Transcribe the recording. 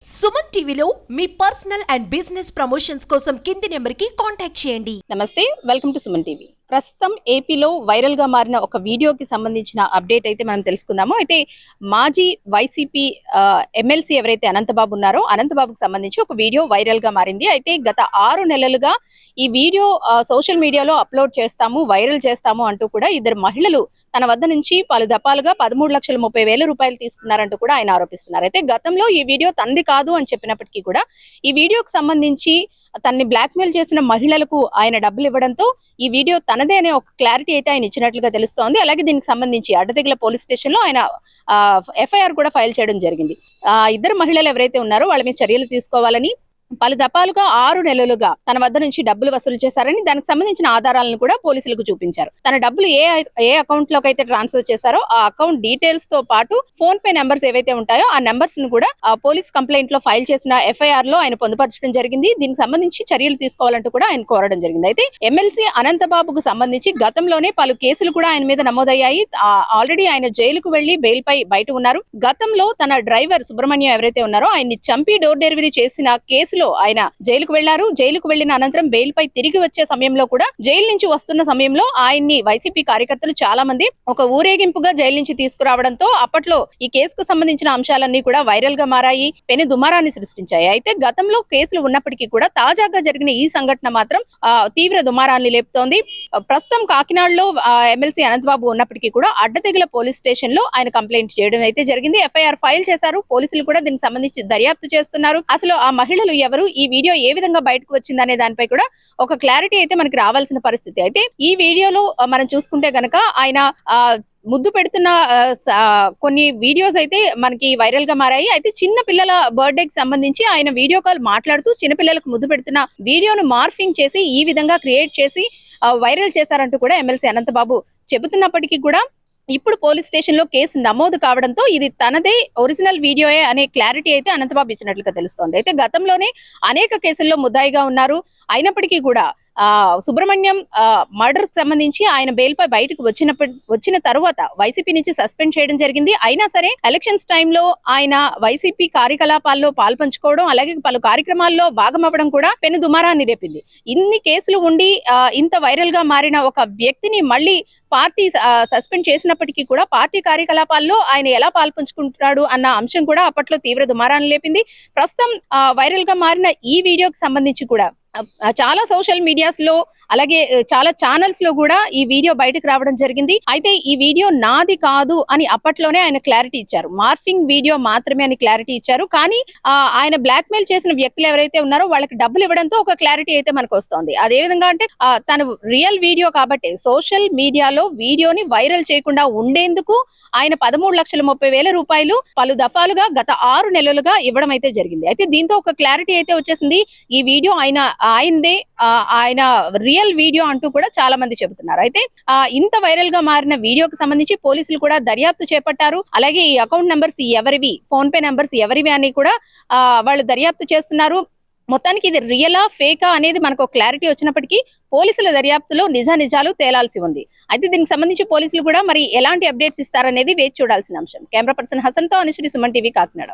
సుమన్ టీవీలో మీ personal and business promotions కోసం కింది నెంబర్కి కాంటాక్ట్ చేయండి. నమస్తే, వెల్కమ్ టు సుమన్ టీవీ. ప్రస్తుతం ఏపీలో వైరల్ గా మారిన ఒక వీడియోకి సంబంధించిన అప్డేట్ అయితే మనం తెలుసుకుందాము. అయితే మాజీ వైసీపీ ఎమ్మెల్సీ ఎవరైతే అనంతబాబు ఉన్నారో అనంతబాబుకి సంబంధించి ఒక వీడియో వైరల్ గా మారింది. అయితే గత 6 నెలలుగా ఈ వీడియో సోషల్ మీడియాలో అప్లోడ్ చేస్తాము, వైరల్ చేస్తాము అంటూ కూడా ఇద్దరు మహిళలు తన వద్ద నుంచి పలు దఫాలుగా 13,30,000 రూపాయలు తీసుకున్నారంటూ కూడా ఆయన ఆరోపిస్తున్నారు. అయితే గతంలో ఈ వీడియో తంది కాదు అని చెప్పినప్పటికీ కూడా ఈ వీడియోకి సంబంధించి తనని బ్లాక్మెయిల్ చేసిన మహిళలకు ఆయన డబ్బులు ఇవ్వడంతో ఈ వీడియో తనదే అనే ఒక క్లారిటీ అయితే ఆయన ఇచ్చినట్లుగా తెలుస్తోంది. అలాగే దీనికి సంబంధించి అడ్డదిగల పోలీస్ స్టేషన్ లో ఆయన ఎఫ్ఐఆర్ కూడా ఫైల్ చేయడం జరిగింది. ఇద్దరు మహిళలు ఎవరైతే ఉన్నారో వాళ్ళ మీద చర్యలు తీసుకోవాలని పలు దఫాలుగా 6 నెలలుగా తన వద్ద నుంచి డబ్బులు వసూలు చేశారని దానికి సంబంధించిన ఆధారాలను కూడా పోలీసులకు చూపించారు. తన డబ్బులు ఏ అకౌంట్ లోకి అయితే ట్రాన్స్ఫర్ చేశారో ఆ అకౌంట్ డీటెయిల్స్ తో పాటు ఫోన్ పే నెంబర్స్ ఏవైతే ఉంటాయో ఆ నెంబర్స్ ను కూడా పోలీస్ కంప్లైంట్ లో ఫైల్ చేసిన ఎఫ్ఐఆర్ లో ఆయన పొందుపరచడం జరిగింది. దీనికి సంబంధించి చర్యలు తీసుకోవాలంటూ కూడా ఆయన కోరడం జరిగింది. అయితే ఎమ్మెల్సీ అనంతబాబుకు సంబంధించి గతంలోనే పలు కేసులు కూడా ఆయన మీద నమోదయ్యాయి. ఆల్రెడీ ఆయన జైలుకు వెళ్లి బెయిల్ పై బయట ఉన్నారు. గతంలో తన డ్రైవర్ సుబ్రహ్మణ్యం ఎవరైతే ఉన్నారో ఆయన్ని చంపి డోర్ డెలివరీ చేసిన కేసు ఆయన జైలుకు వెళ్లారు. జైలుకు వెళ్లిన అనంతరం బెయిల్ పై తిరిగి వచ్చే సమయంలో కూడా జైలు నుంచి వస్తున్న సమయంలో ఆయన్ని వైసీపీ కార్యకర్తలు చాలా మంది ఒక ఊరేగింపుగా జైలు నుంచి తీసుకురావడంతో అప్పట్లో ఈ కేసుకు సంబంధించిన అంశాలన్నీ కూడా వైరల్ గా మారాయి, పెను దుమారాన్ని సృష్టించాయి. అయితే గతంలో కేసులు ఉన్నప్పటికీ కూడా తాజాగా జరిగిన ఈ సంఘటన మాత్రం తీవ్ర దుమారాన్ని లేపుతోంది. ప్రస్తుతం కాకినాడలో ఎమ్మెల్సీ అనంతబాబు ఉన్నప్పటికీ కూడా అడ్డతెగల పోలీస్ స్టేషన్ లో ఆయన కంప్లైంట్ చేయడం అయితే జరిగింది. ఎఫ్ఐఆర్ ఫైల్ చేశారు. పోలీసులు కూడా దీనికి సంబంధించి దర్యాప్తు చేస్తున్నారు. అసలు ఆ మహిళలు ఎవరు, ఈ వీడియో ఏ విధంగా బయటకు వచ్చిందనే దానిపై కూడా ఒక క్లారిటీ అయితే మనకి రావాల్సిన పరిస్థితి. అయితే ఈ వీడియోలో మనం చూసుకుంటే గనక ఆయన ముద్దు పెడుతున్న కొన్ని వీడియోస్ అయితే మనకి వైరల్ గా మారాయి. అయితే చిన్న పిల్లల బర్త్డేకి సంబంధించి ఆయన వీడియో కాల్ మాట్లాడుతూ చిన్నపిల్లలకు ముద్దు పెడుతున్న వీడియోను మార్ఫింగ్ చేసి ఈ విధంగా క్రియేట్ చేసి వైరల్ చేశారంటూ కూడా ఎమ్మెల్సీ అనంతబాబు చెబుతున్నప్పటికీ కూడా ఇప్పుడు పోలీస్ స్టేషన్ లో కేసు నమోదు కావడంతో ఇది తనదే ఒరిజినల్ వీడియోయే అనే క్లారిటీ అయితే అనంతబాబు ఇచ్చినట్లుగా తెలుస్తోంది. అయితే గతంలోనే అనేక కేసుల్లో ముద్దాయిగా ఉన్నారు. అయినప్పటికీ కూడా సుబ్రహ్మణ్యం మర్డర్ సంబంధించి ఆయన బెయిల్ పై బయటకు వచ్చిన తరువాత వైసీపీ నుంచి సస్పెండ్ చేయడం జరిగింది. అయినా సరే ఎలక్షన్స్ టైంలో ఆయన వైసీపీ కార్యకలాపాల్లో పాల్పంచుకోవడం, అలాగే పలు కార్యక్రమాల్లో భాగమవ్వడం కూడా పెను దుమారాన్ని రేపింది. ఇన్ని కేసులు ఉండి ఇంత వైరల్ గా మారిన ఒక వ్యక్తిని మళ్ళీ పార్టీ సస్పెండ్ చేసినప్పటికీ కూడా పార్టీ కార్యకలాపాల్లో ఆయన ఎలా పాల్పంచుకుంటున్నాడు అన్న అంశం కూడా అప్పట్లో తీవ్ర దుమారాన్ని లేపింది. ప్రస్తుతం వైరల్ గా మారిన ఈ వీడియోకి సంబంధించి కూడా చాలా సోషల్ మీడియాస్ లో అలాగే చాలా ఛానల్స్ లో కూడా ఈ వీడియో బయటకు రావడం జరిగింది. అయితే ఈ వీడియో నాది కాదు అని అప్పట్లోనే ఆయన క్లారిటీ ఇచ్చారు. మార్ఫింగ్ వీడియో మాత్రమే అని క్లారిటీ ఇచ్చారు. కానీ ఆయన బ్లాక్ మెయిల్ చేసిన వ్యక్తులు ఎవరైతే ఉన్నారో వాళ్ళకి డబ్బులు ఇవ్వడంతో ఒక క్లారిటీ అయితే మనకు వస్తుంది. అదే విధంగా అంటే తను రియల్ వీడియో కాబట్టి సోషల్ మీడియాలో వీడియోని వైరల్ చేయకుండా ఉండేందుకు ఆయన 13,30,000 రూపాయలు పలు దఫాలుగా గత 6 నెలలుగా ఇవ్వడం అయితే జరిగింది. అయితే దీంతో ఒక క్లారిటీ అయితే వచ్చేసింది. ఈ వీడియో ఆయనదే, ఆయన రియల్ వీడియో అంటూ కూడా చాలా మంది చెబుతున్నారు. అయితే ఇంత వైరల్ గా మారిన వీడియోకి సంబంధించి పోలీసులు కూడా దర్యాప్తు చేపట్టారు. అలాగే ఈ అకౌంట్ నెంబర్స్ ఎవరివి, ఫోన్ పే నెంబర్స్ ఎవరివి అని కూడా వాళ్ళు దర్యాప్తు చేస్తున్నారు. మొత్తానికి ఇది రియలా ఫేకా అనేది మనకు క్లారిటీ వచ్చినప్పటికీ పోలీసుల దర్యాప్తులో నిజాలు తేలాల్సి ఉంది. అయితే దీనికి సంబంధించి పోలీసులు కూడా మరి ఎలాంటి అప్డేట్స్ ఇస్తారనేది వేచి చూడాల్సిన అంశం. కెమెరా పర్సన్ హసన్ తో అనుశ్రీ, సుమన్ టీవీ, కాకినాడ.